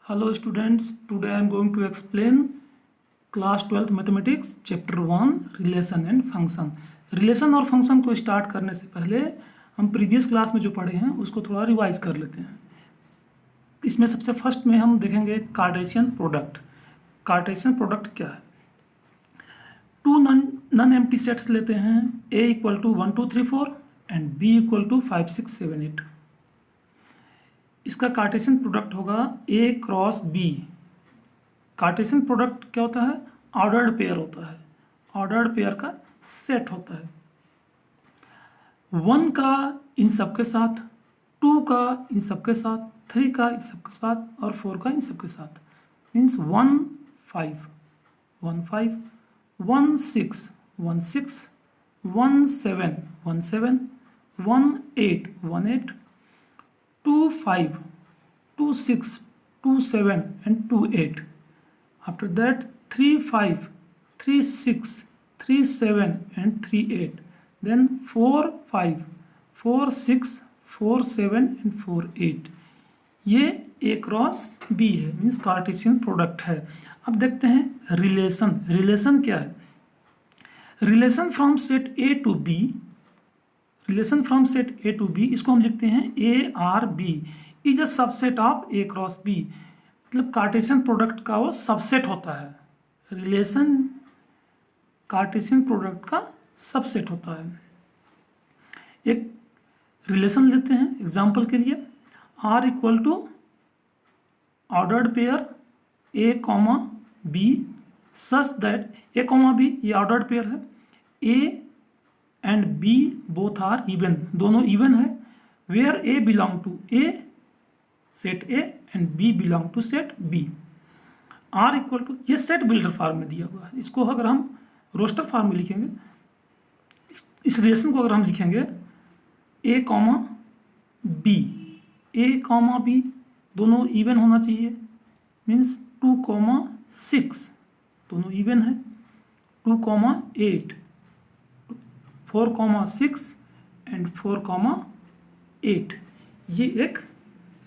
Hello students, today I am going to explain class 12th mathematics chapter 1 relation and function। Relation और function को start करने से पहले हम प्रीवियस क्लास में जो पढ़े हैं उसको थोड़ा रिवाइज कर लेते हैं। इसमें सबसे फर्स्ट में हम देखेंगे कार्टेशियन प्रोडक्ट। कार्टेशियन प्रोडक्ट क्या है? टू नॉन एम्प्टी सेट्स लेते हैं, A equal to 1 2 3 4 and B equal to 5 6 7 8। इसका कार्टेशियन प्रोडक्ट होगा A cross B। Cartesian product क्या होता है? ऑर्डर्ड पेयर होता है, ऑर्डर्ड पेयर का सेट होता है। 1 का इन सब के साथ, 2 का इन सब के साथ, 3 का इन सब के साथ और 4 का इन सब के साथ। Means 1 5 1 5 1 6 1 6 1 7 1 7 1 8 1 8 2 5 2 6 2 7 and 2 8. After that 3 5 3 6 3 7 and 3 8. Then 4 5 4 6 4 7 and 4 8. ये A क्रॉस B है, मीन्स कार्टेशियन प्रोडक्ट है। अब देखते हैं रिलेशन। रिलेशन क्या है? Relation from set A to B, relation from set A to B, इसको हम लिखते हैं ARB is a subset of A cross B। मतलब कार्टेशियन प्रोडक्ट का वो सबसेट होता है। रिलेशन कार्टेशियन प्रोडक्ट का सबसेट होता है। एक रिलेशन लेते हैं एग्जांपल के लिए, R equal to ordered pair A comma B such that A comma B ये ऑर्डर्ड पेयर है, A and B both are even, दोनों इवन है। Where A belong to A set A and B belong to set B। R equal to, ये set builder form में दिया हुआ है। इसको अगर हम रोस्टर फॉर्म में लिखेंगे, इस रिलेशन को अगर हम लिखेंगे A comma B, A comma B दोनों इवन होना चाहिए। मीन्स 2 कॉमा 6 दोनों इवन है, 2 कॉमा 8 4 कॉमा 6 एंड 4 कॉमा 8। ये एक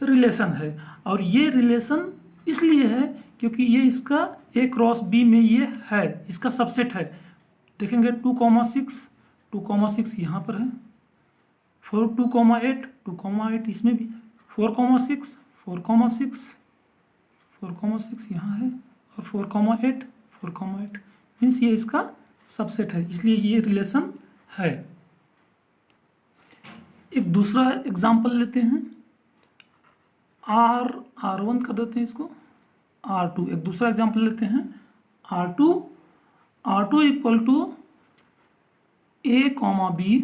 रिलेशन है और ये रिलेशन इसलिए है क्योंकि ये इसका A क्रॉस B में ये है, इसका सबसेट है। देखेंगे 2 कॉमा 6 2 कॉमा 6 यहाँ पर है, 2 कॉमा 8 2 कॉमा 8 इसमें भी है, 4 कॉमा 6 4 कॉमा 6 4 कॉमा 6 यहाँ है और 4 कॉमा 8 4 कॉमा 8। मीन्स ये इसका सबसेट है, इसलिए ये रिलेशन है। एक दूसरा एग्जांपल लेते हैं, R1 कर देते हैं इसको, R2। एक दूसरा एग्जांपल लेते हैं R2 equal to A comma B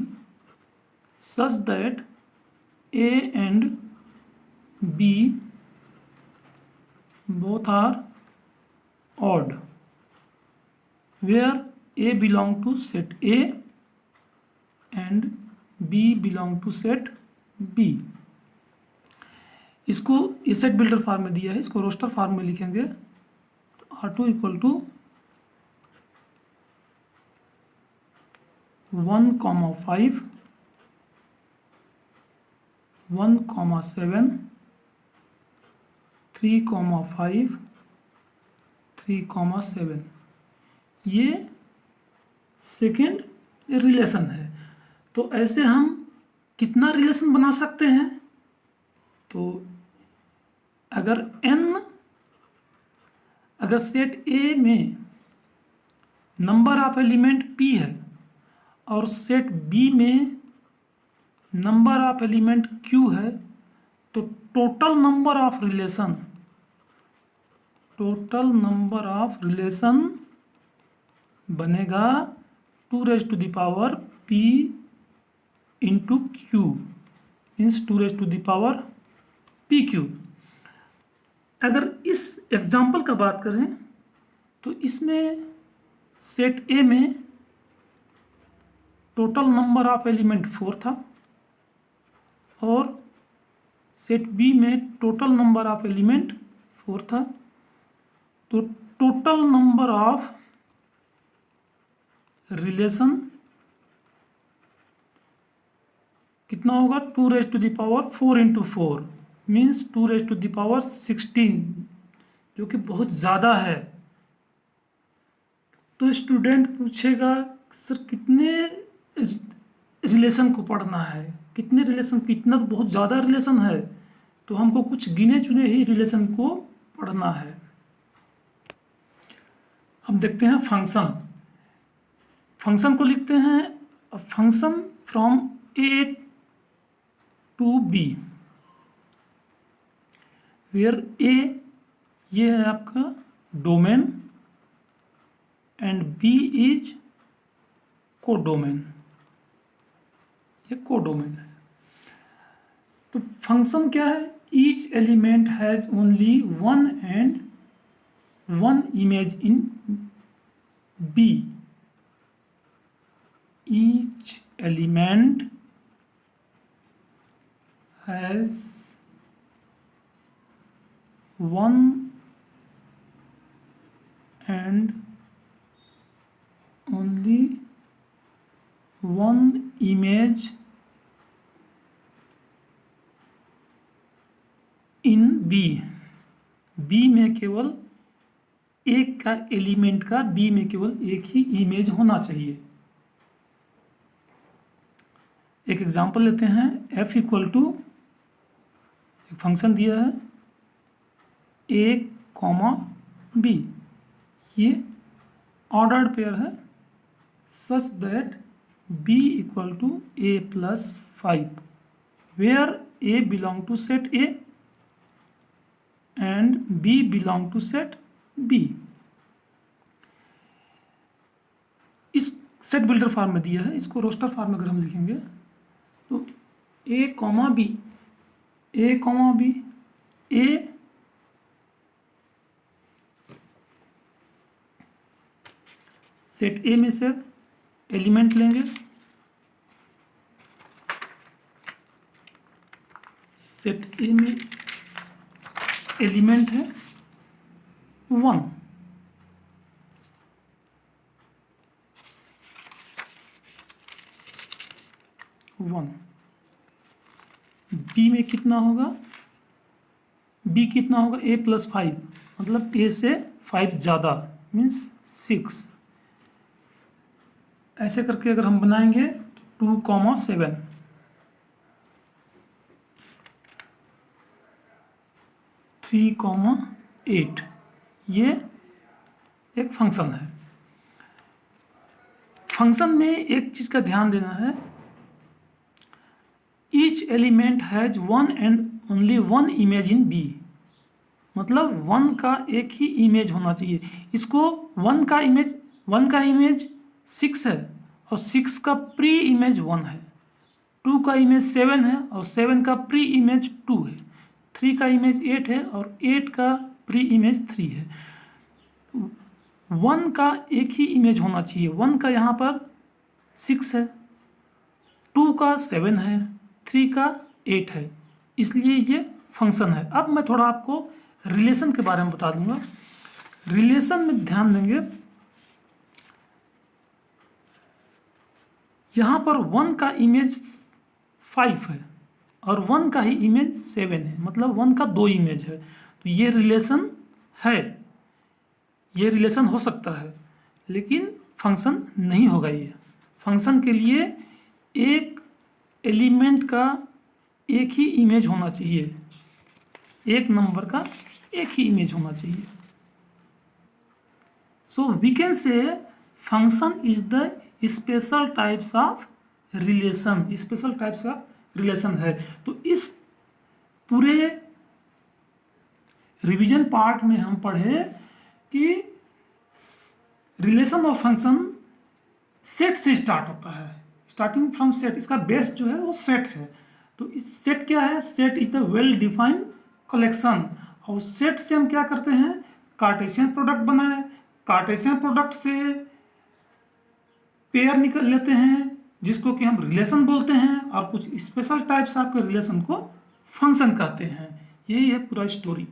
such that A and B both are odd, where A belong to set A and B belong to set B। इसको ये सेट बिल्डर फॉर्म में दिया है, इसको रोस्टर फॉर्म में लिखेंगे तो R2 equal to 1 comma 5 1 comma 7 3 comma 5 3 comma 7। ये सेकेंड रिलेशन है। तो ऐसे हम कितना रिलेशन बना सकते हैं? तो अगर सेट A में नंबर ऑफ एलिमेंट P है और सेट B में नंबर ऑफ एलिमेंट Q है, तो टोटल नंबर ऑफ रिलेशन बनेगा 2 raised to the power P into Q, means 2 raised to the power PQ। अगर इस एग्जाम्पल का बात करें तो इसमें सेट A में टोटल नंबर ऑफ एलिमेंट 4 था और सेट B में टोटल नंबर ऑफ एलिमेंट 4 था। तो टोटल नंबर ऑफ रिलेशन कितना होगा? 2 raised to the power 4 into 4 means 2 raised to the power 16 जो कि बहुत ज़्यादा है, तो स्टूडेंट पूछेगा सर कितने रिलेशन को पढ़ना है, कितने रिलेशन, कितना तो बहुत ज़्यादा रिलेशन है, तो हमको कुछ गिने चुने ही रिलेशन को पढ़ना है। अब देखते हैं फंक्शन। फंक्शन को लिखते हैं function from A to B, where A ये है आपका domain and B is codomain, ये कोडोमेन है। तो फंक्शन क्या है? Each element has only one and one image in B, each element has one and only one image in B। B में केवल एक का एलिमेंट का B में केवल एक ही इमेज होना चाहिए। एक एग्जांपल लेते हैं, f इक्वल टू एक फंक्शन दिया है a कॉमा b, ये ऑर्डर्ड पेयर है such that b equal to a plus 5, where a belong to set a and b belong to set b। इस सेट बिल्डर फॉर्म में दिया है, इसको रोस्टर फॉर्म में अगर हम लिखेंगे तो a comma B, a comma B, a set a में से एलिमेंट लेंगे, सेट a में एलिमेंट है 1, बी में कितना होगा? बी कितना होगा? a प्लस 5, मतलब a से 5 ज़्यादा मीन्स 6। ऐसे करके अगर हम बनाएंगे तो 2 कॉमा 7, 3 कॉमा 8, ये एक फंक्शन है। फंक्शन में एक चीज़ का ध्यान देना है, each element has one and only one image in B, मतलब 1 का एक ही इमेज होना चाहिए। इसको 1 का इमेज 6 है और 6 का प्री इमेज 1 है, 2 का इमेज 7 है और 7 का प्री इमेज 2 है, 3 का इमेज 8 है और 8 का प्री इमेज 3 है। 1 का एक ही इमेज होना चाहिए, 1 का यहाँ पर 6 है, 2 का 7 है, 3 का 8 है, इसलिए ये फंक्शन है। अब मैं थोड़ा आपको रिलेशन के बारे में बता दूंगा। रिलेशन में ध्यान देंगे, यहाँ पर 1 का इमेज 5 है और 1 का ही इमेज 7 है, मतलब 1 का 2 इमेज है, तो ये रिलेशन है, ये रिलेशन हो सकता है, लेकिन फंक्शन नहीं होगा। ये फंक्शन के लिए एक एलिमेंट का एक ही इमेज होना चाहिए, एक नंबर का एक ही इमेज होना चाहिए। So we can say function is the special types of relation, special types का रिलेशन है। तो इस पूरे रिवीजन पार्ट में हम पढ़े कि रिलेशन ऑफ फंक्शन सेट से स्टार्ट होता है, स्टार्टिंग फ्रॉम सेट, इसका बेस जो है वो सेट है। तो इस सेट क्या है? Set is the well defined collection, और सेट से हम क्या करते हैं? कार्टेशियन प्रोडक्ट बनाए, कार्टेशियन प्रोडक्ट से पेयर निकल लेते हैं जिसको कि हम रिलेशन बोलते हैं, और कुछ स्पेशल टाइप्स आपके रिलेशन को फंक्शन कहते हैं। यही है पूरा स्टोरी।